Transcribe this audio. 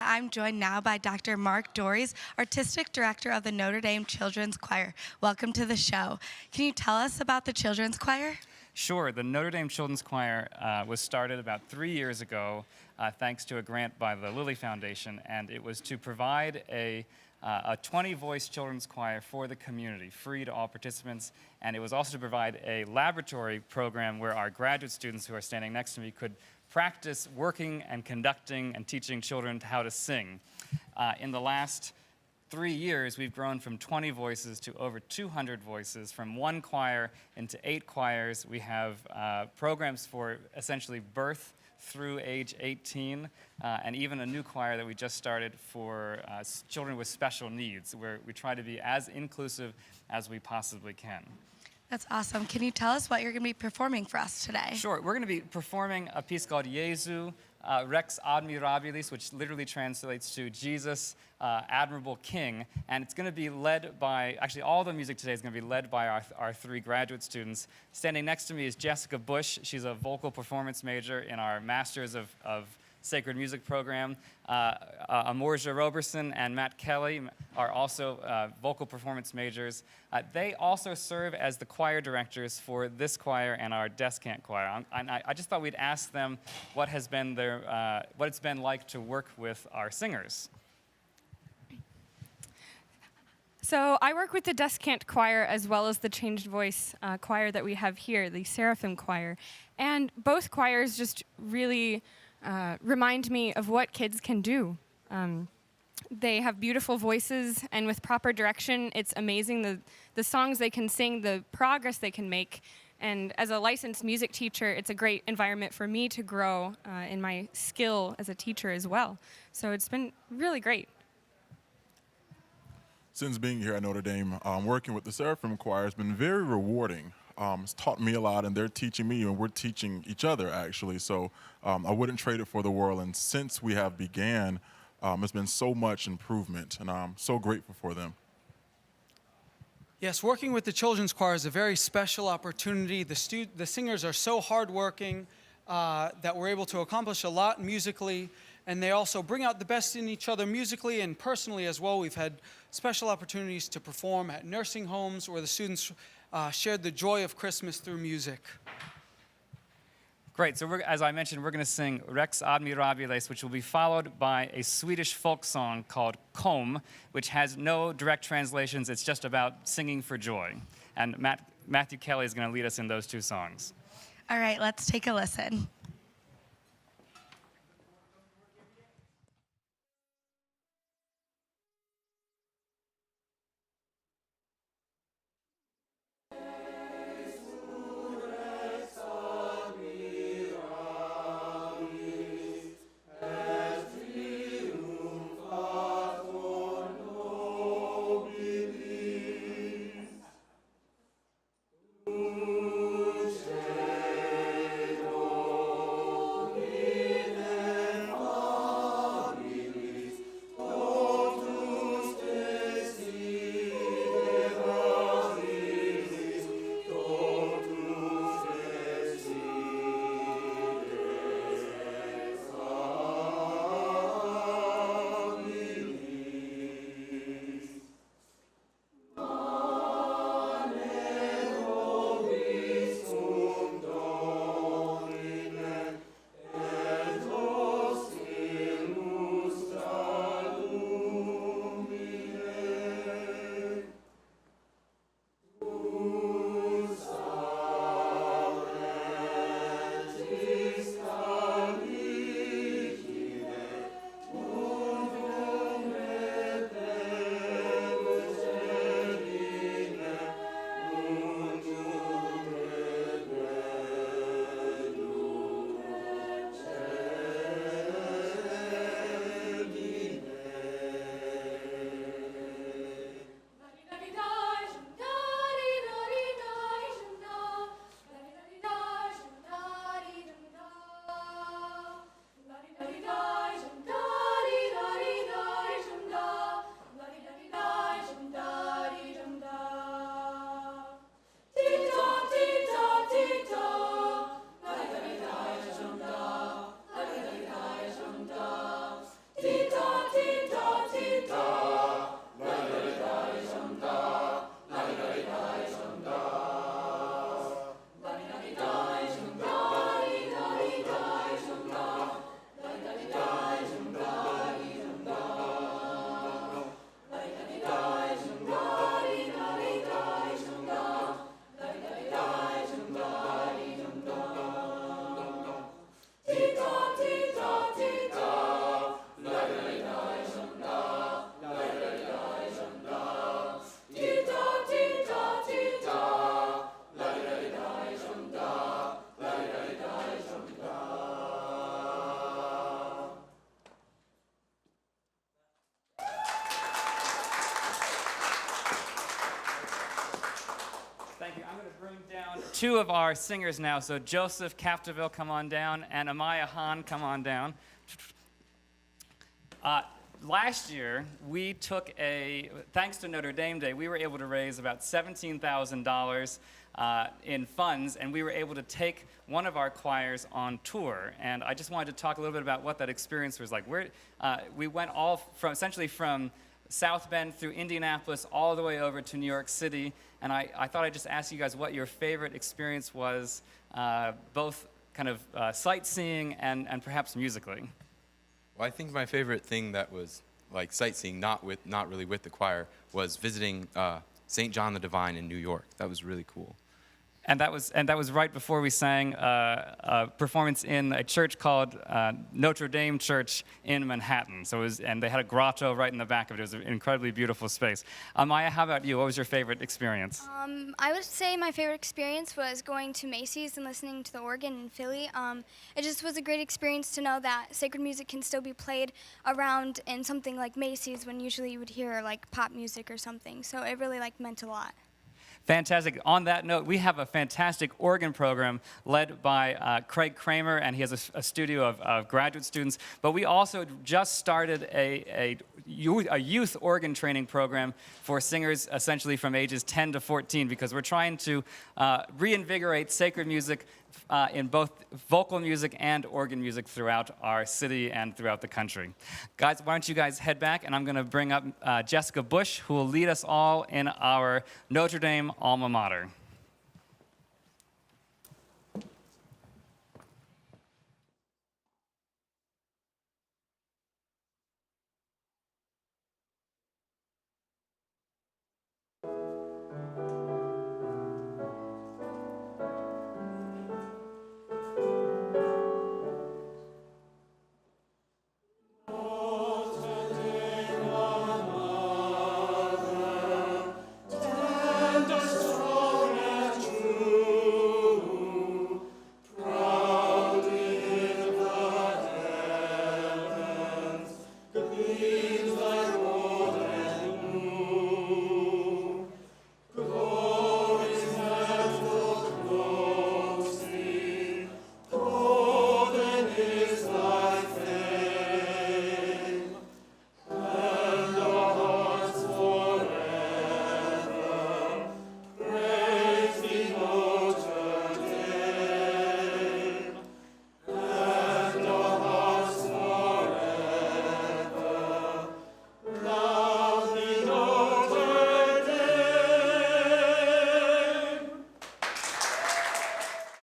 I'm joined now by Dr. Mark Dories, Artistic Director of the Notre Dame Children's Choir. Welcome to the show. Can you tell us about the Children's Choir? Sure. The Notre Dame Children's Choir was started about 3 years ago thanks to a grant by the Lilly Foundation, and it was to provide a 20-voice children's choir for the community, free to all participants, and it was also to provide a laboratory program where our graduate students who are standing next to me could practice working and conducting and teaching children how to sing. In the last 3 years, we've grown from 20 voices to over 200 voices, from one choir into 8 choirs. We have programs for essentially birth through age 18, and even a new choir that we just started for children with special needs, where we try to be as inclusive as we possibly can. That's awesome. Can you tell us what you're going to be performing for us today? Sure. We're going to be performing a piece called Jesu Rex Admirabilis, which literally translates to Jesus, Admirable King. And it's going to be led by, actually all the music today is going to be led by our 3 graduate students. Standing next to me is Jessica Bush. She's a vocal performance major in our Masters of Sacred Music program. Amorja Roberson and Matt Kelly are also vocal performance majors. They also serve as the choir directors for this choir and our Descant choir. I just thought we'd ask them what it's been like to work with our singers. So I work with the Descant choir as well as the changed voice choir that we have here, the Seraphim choir. And both choirs just really remind me of what kids can do. They have beautiful voices, and with proper direction, it's amazing the songs they can sing, the progress they can make. And as a licensed music teacher, it's a great environment for me to grow in my skill as a teacher as well. So it's been really great. Since being here at Notre Dame, working with the Seraphim Choir has been very rewarding. It's taught me a lot, and they're teaching me, and we're teaching each other, actually. So I wouldn't trade it for the world. And since we have began, it's been so much improvement, and I'm so grateful for them. Yes, working with the Children's Choir is a very special opportunity. The singers are so hardworking that we're able to accomplish a lot musically, and they also bring out the best in each other musically and personally as well. We've had special opportunities to perform at nursing homes where the students shared the joy of Christmas through music. Great. So as I mentioned, we're going to sing Rex Admirabilis, which will be followed by a Swedish folk song called Kom, which has no direct translations. It's just about singing for joy. And Matthew Kelly is going to lead us in those 2 songs. All right, let's take a listen. two of our singers now. So Joseph Capdeville, come on down, and Amaya Hahn, come on down. Last year, we took thanks to Notre Dame Day, we were able to raise about $17,000 in funds, and we were able to take one of our choirs on tour. And I just wanted to talk a little bit about what that experience was like. We went essentially from South Bend through Indianapolis all the way over to New York City, and I thought I'd just ask you guys what your favorite experience was, both kind of sightseeing and perhaps musically. Well, I think my favorite thing that was like sightseeing, not really with the choir, was visiting St. John the Divine in New York. That was really cool. And that was right before we sang a performance in a church called Notre Dame Church in Manhattan. And they had a grotto right in the back of it. It was an incredibly beautiful space. Maya, how about you? What was your favorite experience? I would say my favorite experience was going to Macy's and listening to the organ in Philly. It just was a great experience to know that sacred music can still be played around in something like Macy's when usually you would hear like pop music or something. So it really meant a lot. Fantastic. On that note, we have a fantastic organ program led by Craig Kramer, and he has a studio of graduate students. But we also just started a youth organ training program for singers essentially from ages 10 to 14, because we're trying to reinvigorate sacred music in both vocal music and organ music throughout our city and throughout the country. Guys, why don't you guys head back, and I'm going to bring up Jessica Bush, who will lead us all in our Notre Dame alma mater.